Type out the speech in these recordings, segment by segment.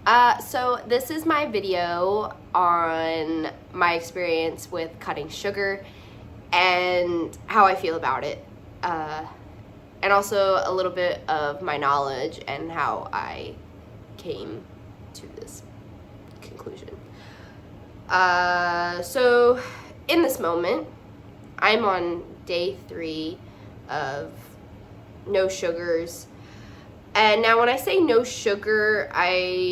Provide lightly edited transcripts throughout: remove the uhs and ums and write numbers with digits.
So this is my video on my experience with cutting sugar and how I feel about it. And also a little bit of my knowledge and how I came to this conclusion. So in this moment, I'm on day 3 of no sugars. And now when I say no sugar, I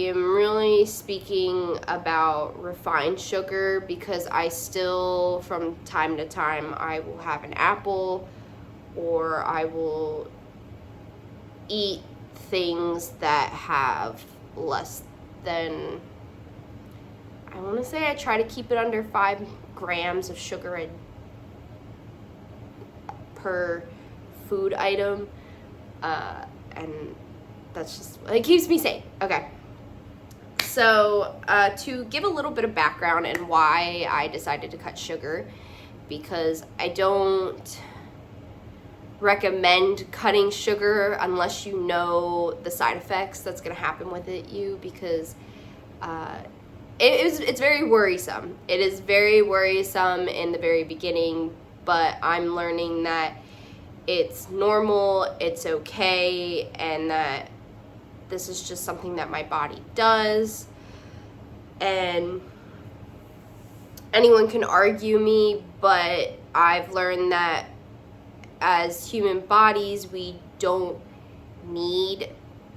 am really speaking about refined sugar, because I still, from time to time, I will have an apple, or I will eat things that have less than, I want to say I try to keep it under 5 grams of sugar per food item, and that's just, it keeps me sane. Okay. So, to give a little bit of background and why I decided to cut sugar, because I don't recommend cutting sugar unless you know the side effects that's going to happen with it, because it's very worrisome. It is very worrisome in the very beginning, but I'm learning that it's normal, it's okay, and that this is just something that my body does. And anyone can argue me, but I've learned that as human bodies, we don't need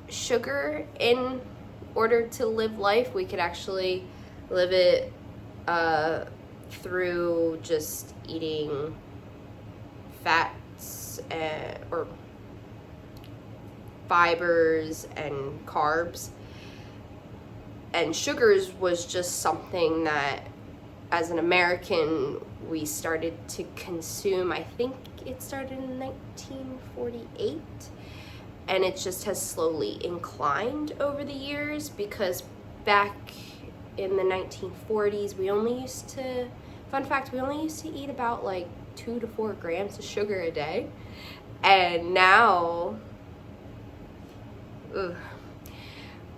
sugar in order to live life. We could actually live it through just eating fats or fibers and carbs. And sugars was just something that, as an American, we started to consume. I think it started in 1948, and it just has slowly inclined over the years, because back in the 1940s, we only used to eat about like 2 to 4 grams of sugar a day. And now,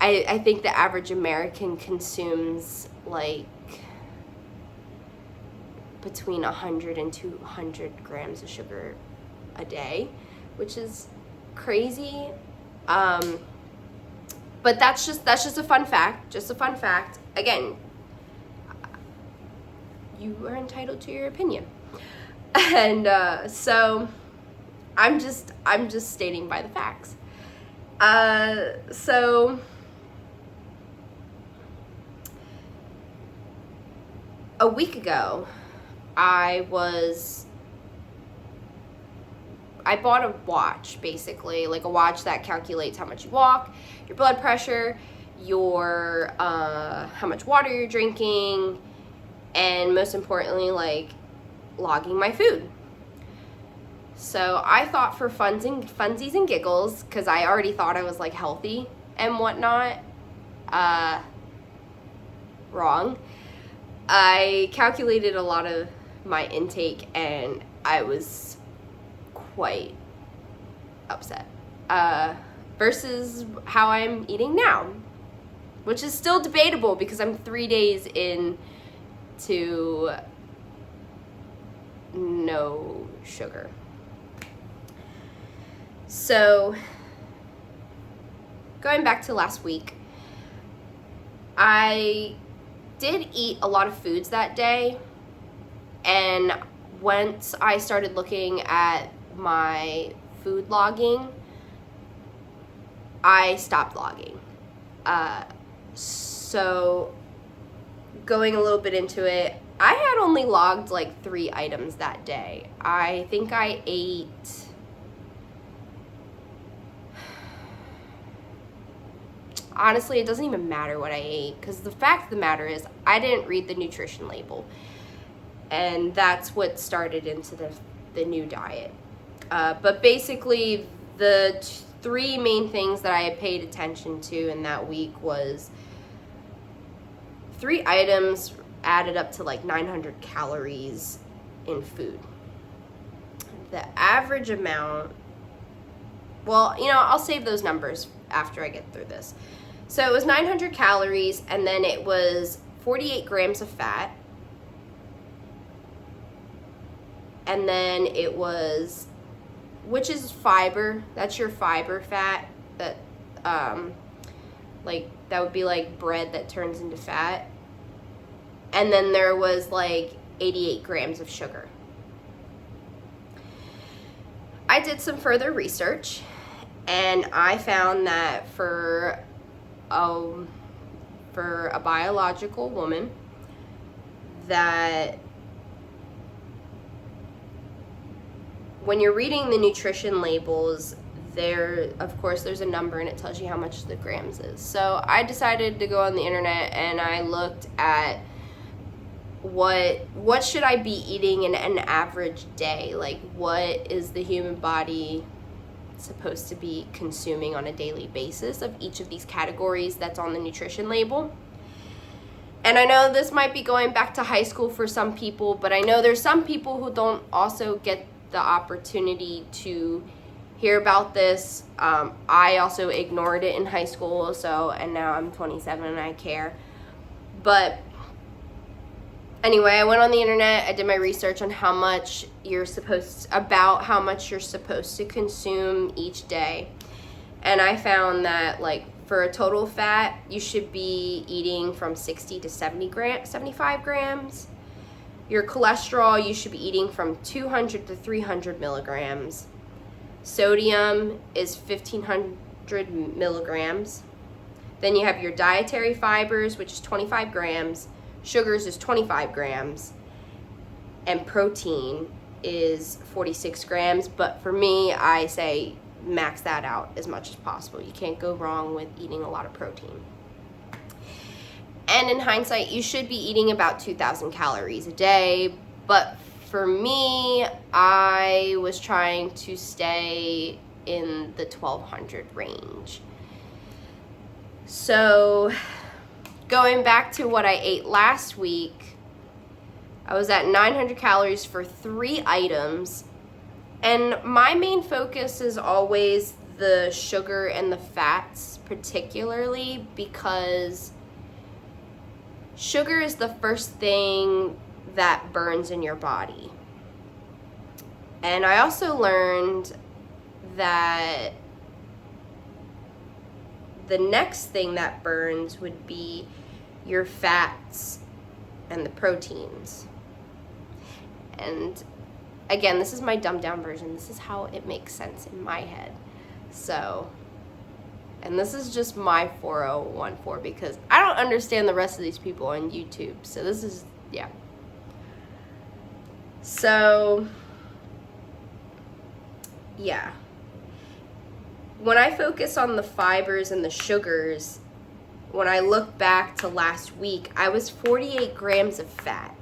I think the average American consumes like between 100 and 200 grams of sugar a day, which is crazy. But that's just a fun fact. Just a fun fact. Again, you are entitled to your opinion. And so I'm just stating by the facts. So a week ago, I bought a watch, basically, like a watch that calculates how much you walk, your blood pressure, your how much water you're drinking, and most importantly, like logging my food. So I thought, for funsies and giggles, because I already thought I was like healthy and whatnot, wrong. I calculated a lot of my intake, and I was quite upset versus how I'm eating now, which is still debatable because I'm 3 days into no sugar. So going back to last week, I did eat a lot of foods that day, and once I started looking at my food logging, I stopped logging. So going a little bit into it, I had only logged like 3 items that day. I think I ate honestly, it doesn't even matter what I ate, because the fact of the matter is I didn't read the nutrition label, and that's what started into the new diet. But basically, the 3 main things that I had paid attention to in that week was 3 items added up to like 900 calories in food. The average amount, well, I'll save those numbers after I get through this. So it was 900 calories, and then it was 48 grams of fat. And then it was, which is fiber, that's your fiber fat, that, like, that would be like bread that turns into fat. And then there was like 88 grams of sugar. I did some further research, and I found that for a biological woman, that when you're reading the nutrition labels, of course there's a number and it tells you how much the grams is. So I decided to go on the internet and I looked at what should I be eating in an average day? Like, what is the human body supposed to be consuming on a daily basis of each of these categories that's on the nutrition label? And I know this might be going back to high school for some people, but I know there's some people who don't also get the opportunity to hear about this. I also ignored it in high school, and now I'm 27 and I care. But anyway, I went on the internet, I did my research on how much you're supposed to consume each day. And I found that, like, for a total fat, you should be eating from 60 to 75 grams. Your cholesterol, you should be eating from 200 to 300 milligrams. Sodium is 1,500 milligrams. Then you have your dietary fibers, which is 25 grams. Sugars is 25 grams. And protein is 46 grams. But for me, I say max that out as much as possible. You can't go wrong with eating a lot of protein. And in hindsight, you should be eating about 2,000 calories a day. But for me, I was trying to stay in the 1,200 range. So going back to what I ate last week, I was at 900 calories for 3 items. And my main focus is always the sugar and the fats, particularly because sugar is the first thing that burns in your body. And I also learned that the next thing that burns would be your fats and the proteins. And again, this is my dumbed down version. This is how it makes sense in my head. So, and this is just my 4014 because I don't understand the rest of these people on YouTube. So this is, yeah. So, yeah. When I focus on the fibers and the sugars, when I look back to last week, I was 48 grams of fat.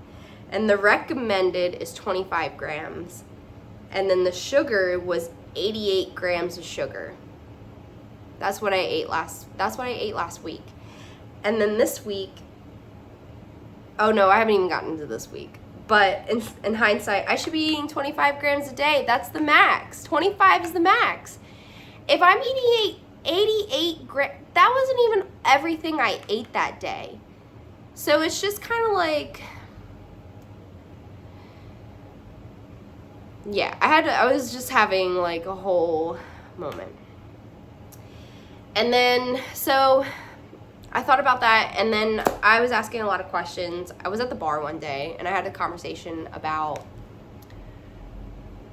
And the recommended is 25 grams. And then the sugar was 88 grams of sugar. That's what I ate last week. And then this week, oh no, I haven't even gotten into this week. But in hindsight, I should be eating 25 grams a day. That's the max. 25 is the max. If I'm eating 88 grams, that wasn't even everything I ate that day. So it's just kind of like, yeah, I was just having like a whole moment. And then, so I thought about that, and then I was asking a lot of questions. I was at the bar one day, and I had a conversation about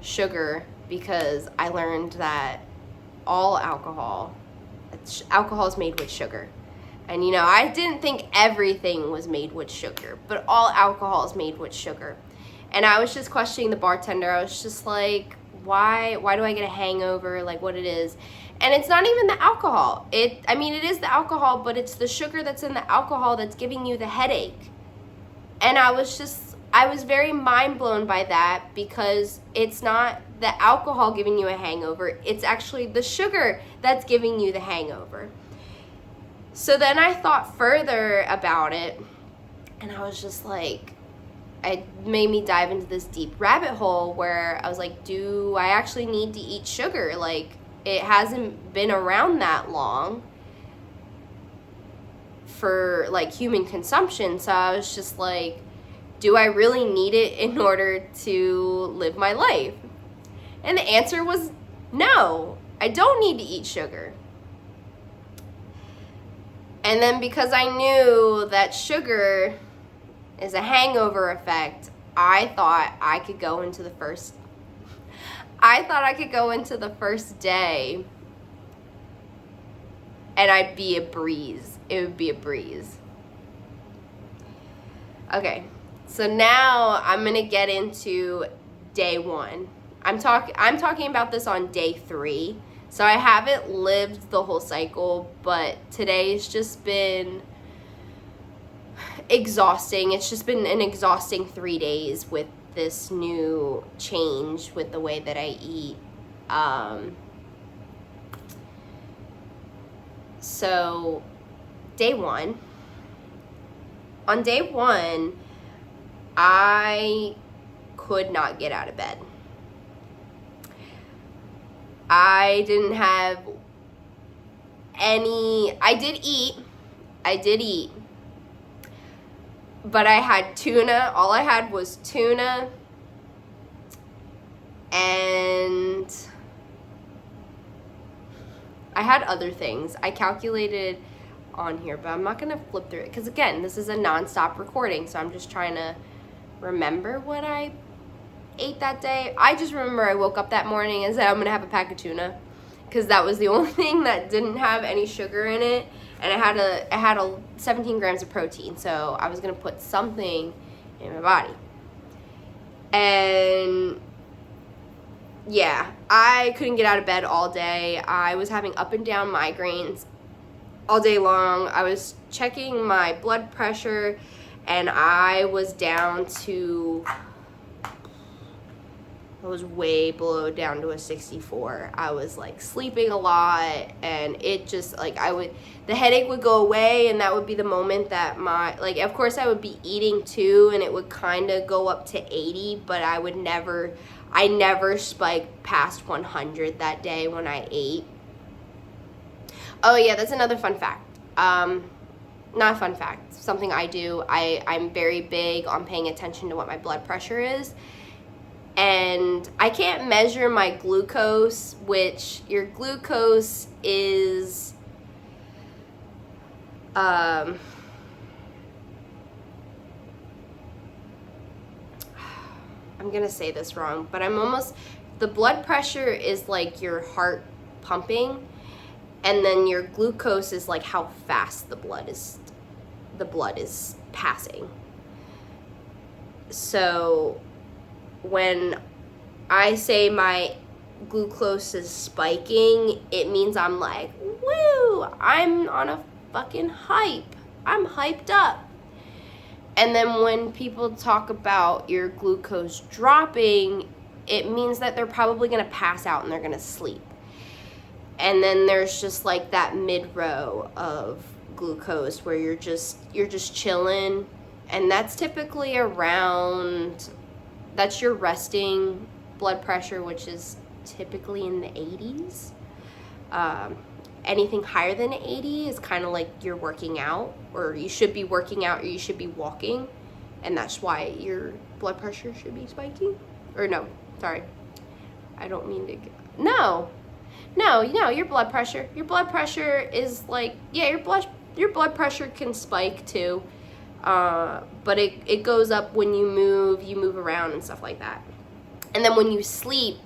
sugar because I learned that all alcohol is made with sugar. And you know, I didn't think everything was made with sugar, but all alcohol is made with sugar. And I was just questioning the bartender. I was just like, why do I get a hangover? Like, what it is. And it's not even the alcohol. It is the alcohol, but it's the sugar that's in the alcohol that's giving you the headache. And I was very mind blown by that because it's not the alcohol giving you a hangover. It's actually the sugar that's giving you the hangover. So then I thought further about it, and I was just like, it made me dive into this deep rabbit hole where I was like, do I actually need to eat sugar? Like, it hasn't been around that long. for like human consumption. So I was just like, do I really need it in order to live my life? And the answer was no, I don't need to eat sugar. And then because I knew that sugar is a hangover effect, I thought I could go into the first day and I'd be a breeze. It would be a breeze. Okay, so now I'm gonna get into day 1. I'm talking about this on day 3. So I haven't lived the whole cycle, but today's just been exhausting. It's just been an exhausting 3 days with this new change with the way that I eat. So day 1. On day 1, I could not get out of bed. I didn't have any, I did eat, but I had tuna. All I had was tuna, and I had other things. I calculated on here, but I'm not gonna flip through it because again, this is a non-stop recording, so I'm just trying to remember what I ate that day. I just remember I woke up that morning and said I'm gonna have a pack of tuna because that was the only thing that didn't have any sugar in it, and it had a 17 grams of protein, so I was gonna put something in my body. And yeah, I couldn't get out of bed all day. I was having up and down migraines all day long. I was checking my blood pressure and I was down to, I was way below, down to a 64. I was like sleeping a lot, and it just like the headache would go away, and that would be the moment that of course I would be eating too, and it would kind of go up to 80, but I never spiked past 100 that day when I ate. Oh yeah, that's another fun fact. Not a fun fact, something I do. I'm very big on paying attention to what my blood pressure is. And I can't measure my glucose, which your glucose is, I'm gonna say this wrong, but the blood pressure is like your heart pumping, and then your glucose is like how fast the blood is passing. So when I say my glucose is spiking, it means I'm like, woo, I'm on a fucking hype. I'm hyped up. And then when people talk about your glucose dropping, it means that they're probably gonna pass out and they're gonna sleep. And then there's just like that mid-row of glucose where you're just chilling, and that's typically around, that's your resting blood pressure, which is typically in the 80s. Anything higher than 80 is kind of like you're working out, or you should be working out, or you should be walking, and that's why your blood pressure should be spiking. Or no, sorry, I don't mean to. No, your blood pressure is like, yeah, your blood pressure can spike too, but it goes up when you move around and stuff like that. And then when you sleep,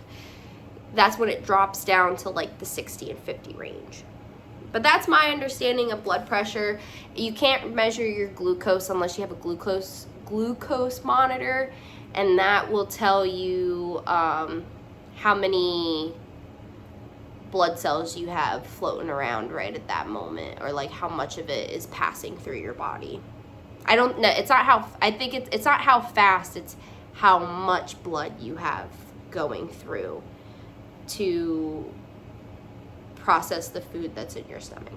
that's when it drops down to like the 60 and 50 range. But that's my understanding of blood pressure. You can't measure your glucose unless you have a glucose monitor, and that will tell you how many blood cells you have floating around right at that moment, or like how much of it is passing through your body. I don't know. It's not how fast, it's how much blood you have going through to process the food that's in your stomach.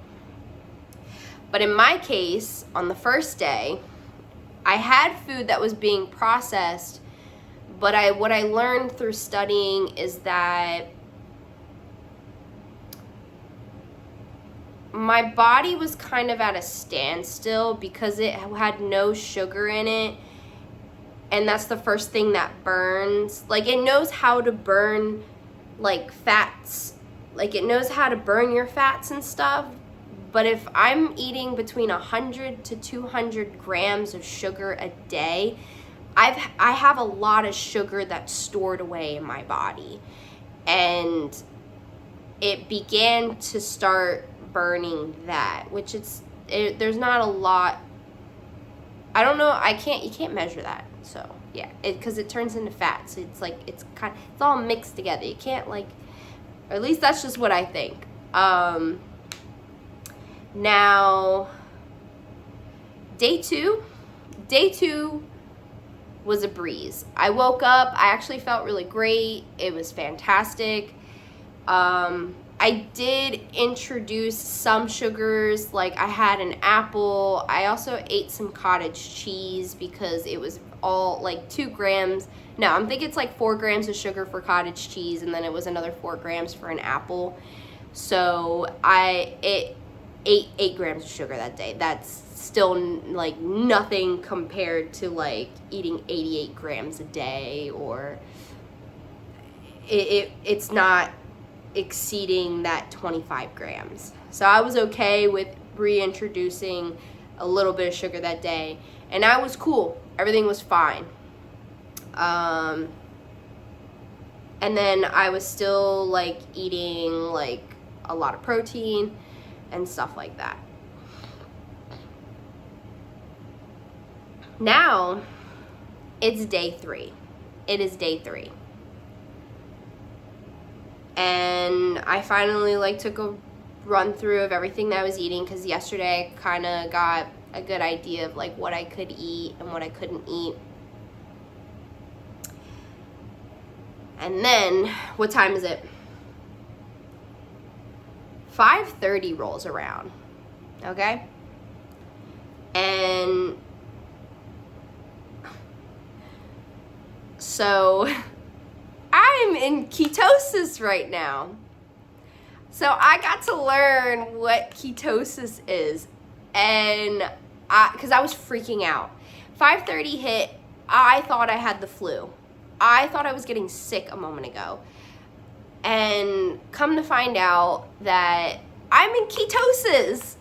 But in my case, on the first day, I had food that was being processed, but what I learned through studying is that my body was kind of at a standstill because it had no sugar in it. And that's the first thing that burns. Like, it knows how to burn, like, fats. Like, it knows how to burn your fats and stuff. But if I'm eating between 100 to 200 grams of sugar a day, I have a lot of sugar that's stored away in my body. And it began to start burning that, which there's not a lot. I don't know, you can't measure that. So yeah, because it turns into fat. So it's like, it's all mixed together. You can't, like, or at least that's just what I think. Now, day two was a breeze. I woke up, I actually felt really great. It was fantastic. I did introduce some sugars, like I had an apple. I also ate some cottage cheese because it was all like 2 grams. No, I'm thinking it's like 4 grams of sugar for cottage cheese, and then it was another 4 grams for an apple. So I ate 8 grams of sugar that day. That's still like nothing compared to like eating 88 grams a day, or it's not exceeding that 25 grams. So I was okay with reintroducing a little bit of sugar that day, and that was cool. Everything was fine. And then I was still like eating like a lot of protein and stuff like that. Now it's day 3. It is day 3. And I finally like took a run through of everything that I was eating, because yesterday I kind of got a good idea of like what I could eat and what I couldn't eat. And then, what time is it? 5:30 rolls around, okay? And so I'm in ketosis right now. So I got to learn what ketosis is, and because I was freaking out. 5:30 hit, I thought I had the flu. I thought I was getting sick a moment ago. And come to find out that I'm in ketosis.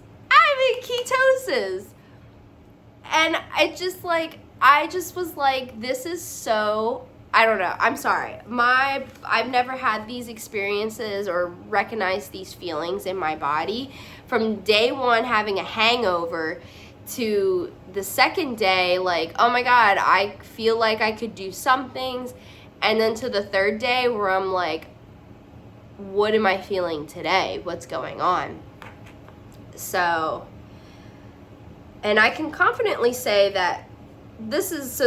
And I just was like, this is so, I don't know. I'm sorry. I've never had these experiences or recognized these feelings in my body. From day 1 having a hangover to the second day, like, oh my God, I feel like I could do some things. And then to the third day where I'm like, what am I feeling today? What's going on? So, and I can confidently say that this was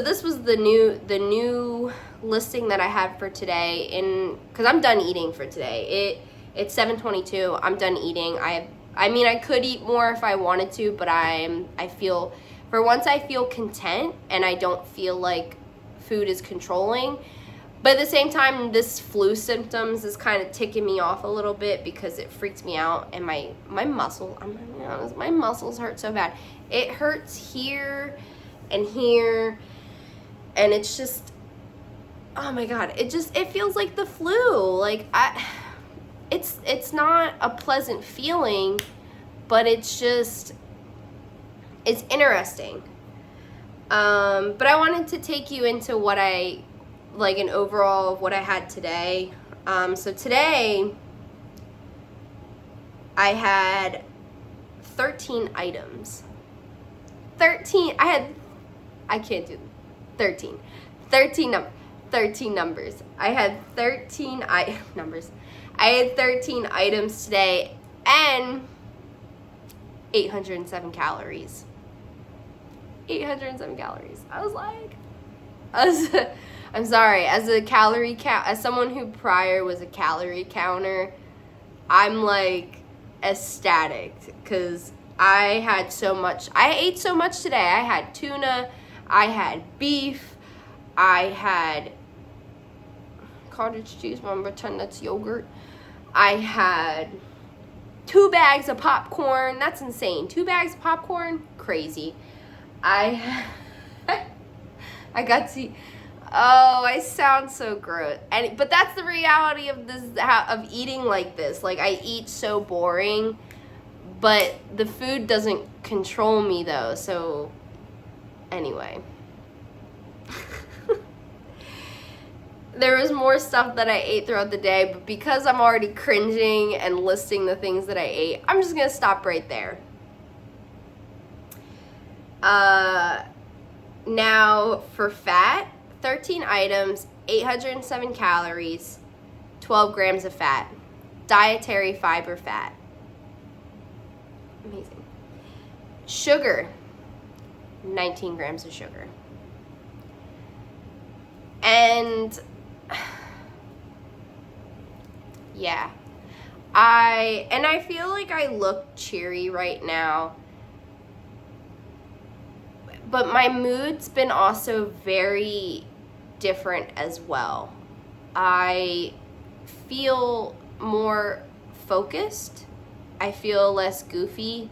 the new listing that I had for today, because I'm done eating for today. It's 7:22. I'm done eating. I mean, I could eat more if I wanted to, but I feel, for once, I feel content, and I don't feel like food is controlling. But at the same time, this flu symptoms is kind of ticking me off a little bit because it freaks me out, and my muscle, I'm gonna be honest, my muscles hurt so bad. It hurts here and here, and it's just, oh my God, it feels like the flu. Like, it's not a pleasant feeling, but it's interesting. But I wanted to take you into what an overall of what I had today. So today I had 13 items. 13 numbers. I had 13 numbers. I had 13 items today and 807 calories. 807 calories. I'm sorry, as someone who prior was a calorie counter, I'm like ecstatic because I ate so much today. I had tuna, I had beef, I had cottage cheese, I'm pretend that's yogurt. I had 2 bags of popcorn. That's insane. 2 bags of popcorn? Crazy. I got to... Oh, I sound so gross. But that's the reality of this, of eating like this. Like, I eat so boring, but the food doesn't control me, though. So, anyway. There was more stuff that I ate throughout the day, but because I'm already cringing and listing the things that I ate, I'm just going to stop right there. Now, for fat, 13 items, 807 calories, 12 grams of fat. Dietary fiber fat. Amazing. Sugar, 19 grams of sugar. And yeah, I feel like I look cheery right now, but my mood's been also very different as well. I feel more focused. I feel less goofy.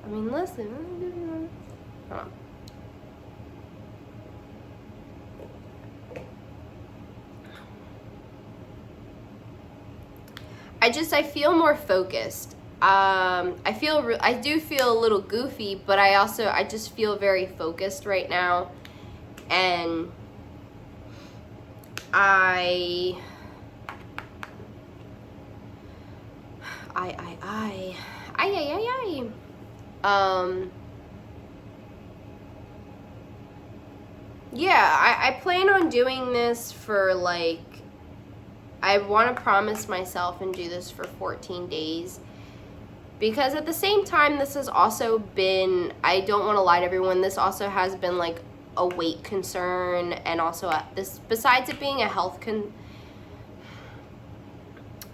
I mean, listen. Hold on. I feel more focused. I do feel a little goofy, but I just feel very focused right now. And yeah, I plan on doing this for like, I want to promise myself and do this for 14 days. Because at the same time, this has also been, I don't want to lie to everyone, this also has been like a weight concern, and also this, besides it being a health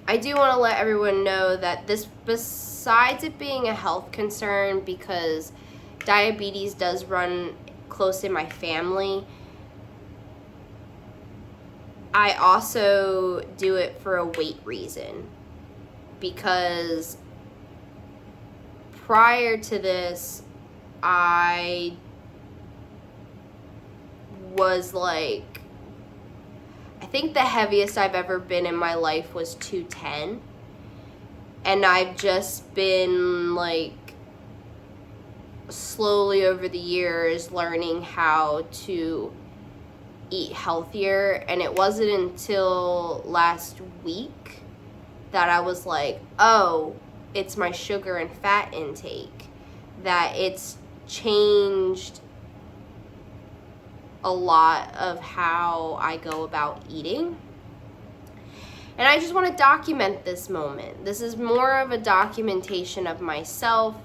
I do want to let everyone know that this, besides it being a health concern, because diabetes does run close in my family, I also do it for a weight reason. Because prior to this, I was like, I think the heaviest I've ever been in my life was 210. And I've just been like slowly over the years learning how to eat healthier. And it wasn't until last week that I was like, oh, it's my sugar and fat intake, that it's changed a lot of how I go about eating. And I just want to document this moment. This is more of a documentation of myself,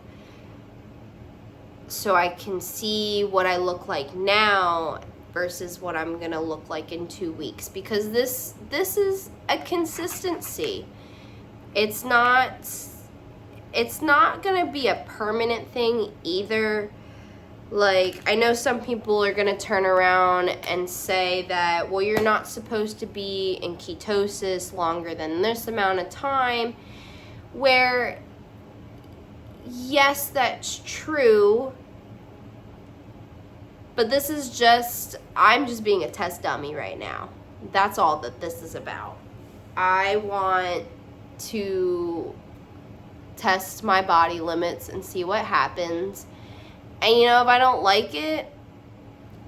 so I can see what I look like now versus what I'm gonna look like in 2 weeks, because this is a consistency. It's not gonna be a permanent thing either. Like, I know some people are gonna turn around and say that, well, you're not supposed to be in ketosis longer than this amount of time, where, yes, that's true, but this is just, I'm just being a test dummy right now. That's all that this is about. I want to test my body limits and see what happens. And you know, if I don't like it,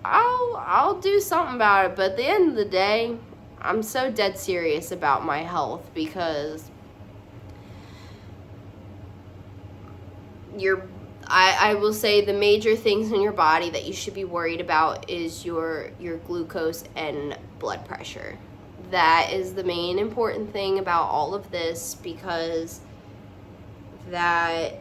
I'll do something about it. But at the end of the day, I'm so dead serious about my health, because I will say the major things in your body that you should be worried about is your glucose and blood pressure. That is the main important thing about all of this, because that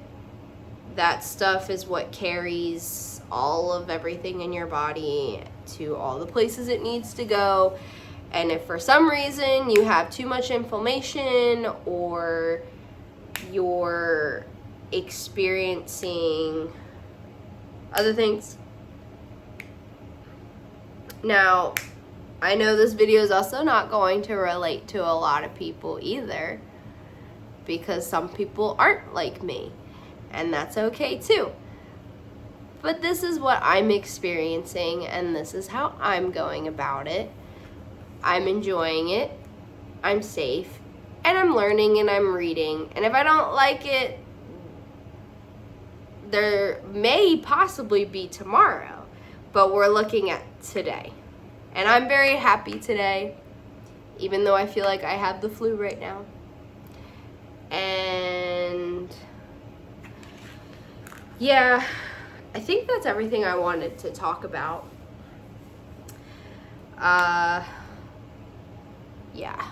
stuff is what carries all of everything in your body to all the places it needs to go. And if for some reason you have too much inflammation, or you're experiencing other things. Now, I know this video is also not going to relate to a lot of people either, because some people aren't like me, and that's okay too. But this is what I'm experiencing, and this is how I'm going about it. I'm enjoying it, I'm safe, and I'm learning and I'm reading. And if I don't like it, there may possibly be tomorrow, but we're looking at today. And I'm very happy today, even though I feel like I have the flu right now. And yeah, I think that's everything I wanted to talk about. Yeah.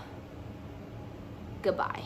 Goodbye.